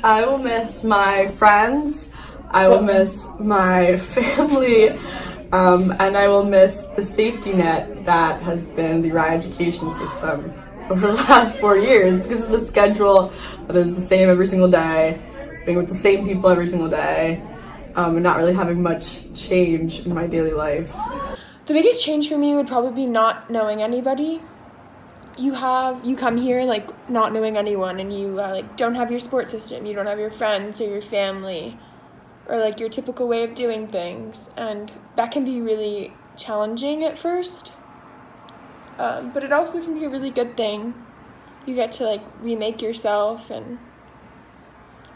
I will miss my friends, I will miss my family, and I will miss the safety net that has been the Rye education system over the last 4 years because of the schedule that is the same every single day, being with the same people every single day, and not really having much change in my daily life. The biggest change for me would probably be not knowing anybody. You come here like not knowing anyone, and you like don't have your support system. You don't have your friends or your family, or like your typical way of doing things, and that can be really challenging at first. But it also can be a really good thing. You get to like remake yourself, and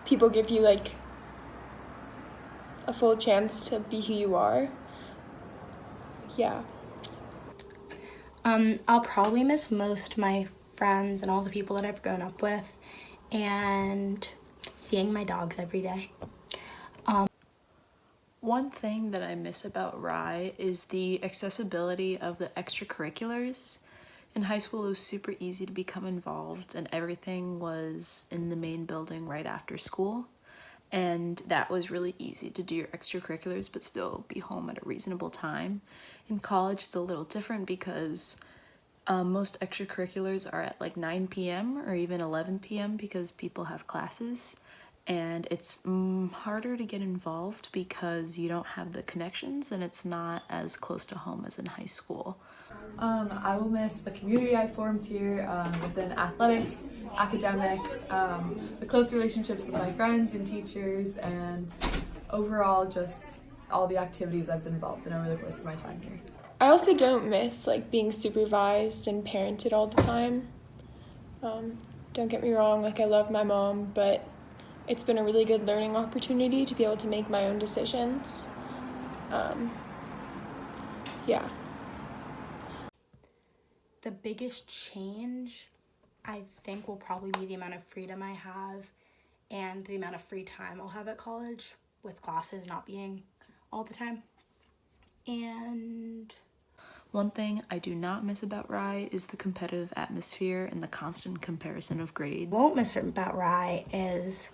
people give you like a full chance to be who you are. Yeah. I'll probably miss most my friends and all the people that I've grown up with, and seeing my dogs every day. One thing that I miss about Rye is the accessibility of the extracurriculars. In high school, it was super easy to become involved, and everything was in the main building right after school. And that was really easy to do your extracurriculars but still be home at a reasonable time. In college, it's a little different because most extracurriculars are at like 9 p.m. or even 11 p.m. because people have classes. And it's harder to get involved because you don't have the connections and it's not as close to home as in high school. I will miss the community I formed here within athletics, academics, the close relationships with my friends and teachers, and overall just all the activities I've been involved in over the course of my time here. I also don't miss like being supervised and parented all the time. Don't get me wrong, like I love my mom, but it's been a really good learning opportunity to be able to make my own decisions. Yeah. The biggest change, I think, will probably be the amount of freedom I have and the amount of free time I'll have at college, with classes not being all the time. And one thing I do not miss about Rye is the competitive atmosphere and the constant comparison of grades. what I won't miss about Rye is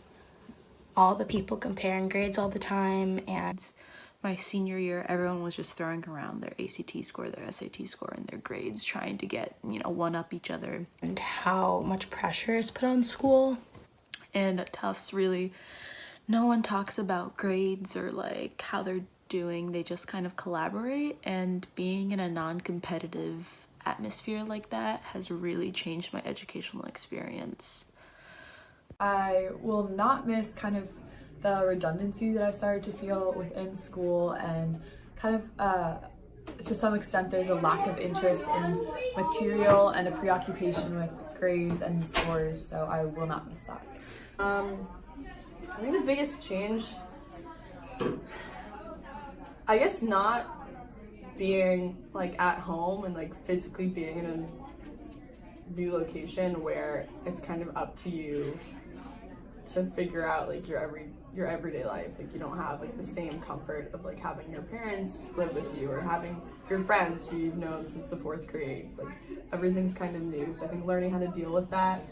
all the people comparing grades all the time. And my senior year, everyone was just throwing around their ACT score, their SAT score, and their grades, trying to get, one-up each other. And how much pressure is put on school. And at Tufts, really, no one talks about grades or like how they're doing. They just kind of collaborate, and being in a non-competitive atmosphere like that has really changed my educational experience. I will not miss kind of the redundancy that I've started to feel within school, and kind of to some extent there's a lack of interest in material and a preoccupation with grades and scores, so I will not miss that. I think the biggest change, I guess, not being like at home and like physically being in a new location where it's kind of up to you to figure out like your everyday life. Like you don't have like the same comfort of like having your parents live with you or having your friends who you've known since the 4th grade. Like everything's kind of new, so I think learning how to deal with that.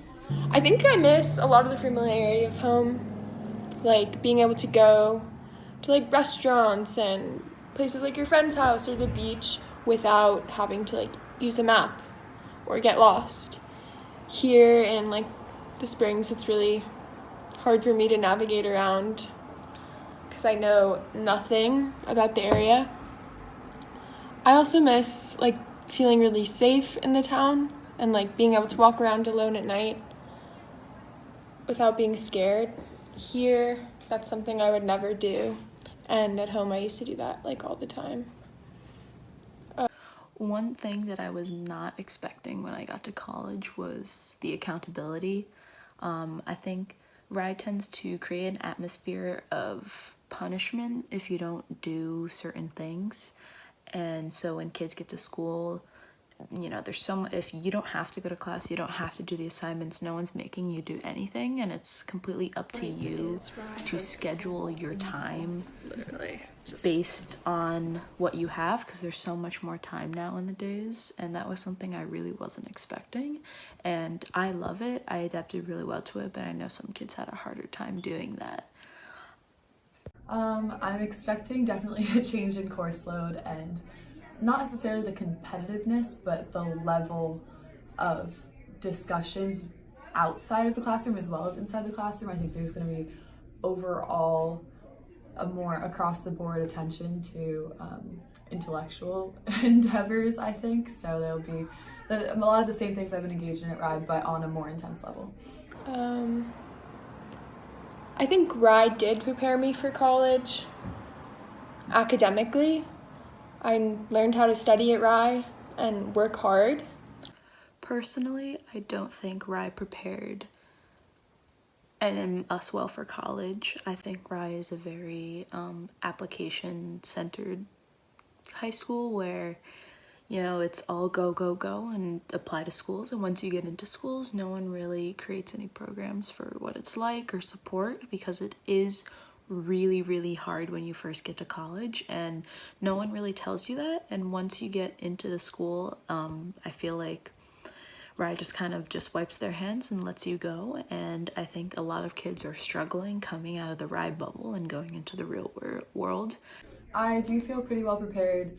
I think I miss a lot of the familiarity of home, like being able to go to like restaurants and places like your friend's house or the beach without having to like use a map or get lost. Here in like the Springs, it's really hard for me to navigate around because I know nothing about the area. I also miss like feeling really safe in the town and like being able to walk around alone at night without being scared. Here, that's something I would never do, and at home I used to do that like all the time. One thing that I was not expecting when I got to college was the accountability. I think Rye tends to create an atmosphere of punishment if you don't do certain things. And so when kids get to school, you know, there's so much, if you don't have to go to class, you don't have to do the assignments, no one's making you do anything, and it's completely up to you to schedule your time based on what you have, because there's so much more time now in the days, and that was something I really wasn't expecting, and I love it. I adapted really well to it, but I know some kids had a harder time doing that. I'm expecting definitely a change in course load, and not necessarily the competitiveness, but the level of discussions outside of the classroom as well as inside the classroom. I think there's going to be overall a more across the board attention to intellectual endeavors, I think. So there'll be a lot of the same things I've been engaged in at Rye, but on a more intense level. I think Rye did prepare me for college academically. I learned how to study at Rye and work hard. Personally, I don't think Rye prepared us well for college. I think Rye is a very application-centered high school where, you know, it's all go, go, go and apply to schools. And once you get into schools, no one really creates any programs for what it's like or support, because it is really, really hard when you first get to college, and no one really tells you that. And once you get into the school, I feel like Rye just kind of just wipes their hands and lets you go. And I think a lot of kids are struggling coming out of the Rye bubble and going into the real world. I do feel pretty well prepared.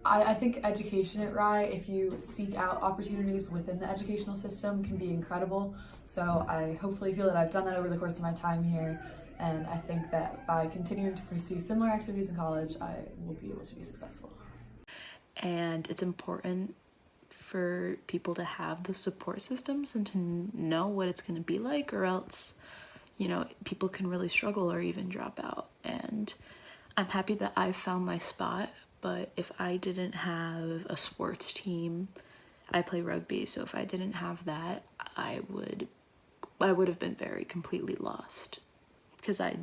I think education at Rye, if you seek out opportunities within the educational system, can be incredible. So I hopefully feel that I've done that over the course of my time here. And I think that by continuing to pursue similar activities in college, I will be able to be successful. And it's important for people to have the support systems and to know what it's going to be like, or else, you know, people can really struggle or even drop out. And I'm happy that I found my spot, but if I didn't have a sports team, I play rugby, so if I didn't have that, I would have been very completely lost, because I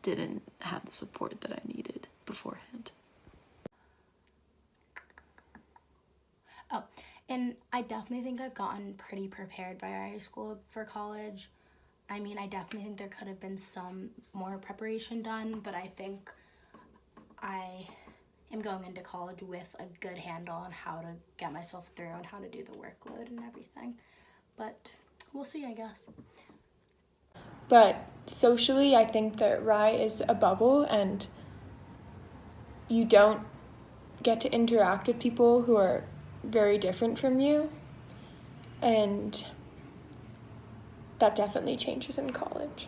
didn't have the support that I needed beforehand. Oh, and I definitely think I've gotten pretty prepared by high school for college. I mean, I definitely think there could have been some more preparation done, but I think I am going into college with a good handle on how to get myself through and how to do the workload and everything. But we'll see, I guess. But socially, I think that Rye is a bubble, and you don't get to interact with people who are very different from you, and that definitely changes in college.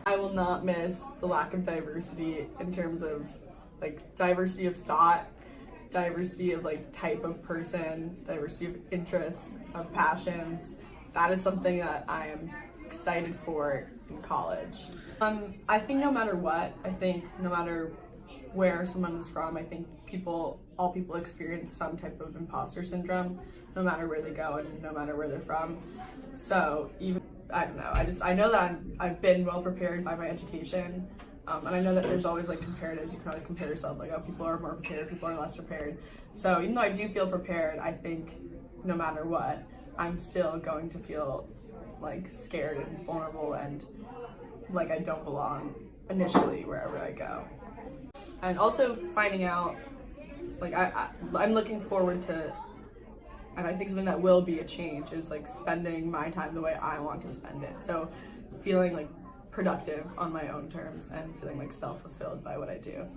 I will not miss the lack of diversity in terms of like diversity of thought, diversity of like type of person, diversity of interests, of passions. That is something that I am excited for in college. I think no matter what, no matter where someone is from, I think all people experience some type of imposter syndrome, no matter where they go and no matter where they're from. So even, I don't know, I know that I've been well prepared by my education, and I know that there's always like comparatives. You can always compare yourself, like, oh, people are more prepared, people are less prepared. So even though I do feel prepared, I think no matter what, I'm still going to feel like scared and vulnerable and like I don't belong initially wherever I go. And also finding out, like I'm looking forward to, and I think something that will be a change is like spending my time the way I want to spend it. So feeling like productive on my own terms and feeling like self-fulfilled by what I do.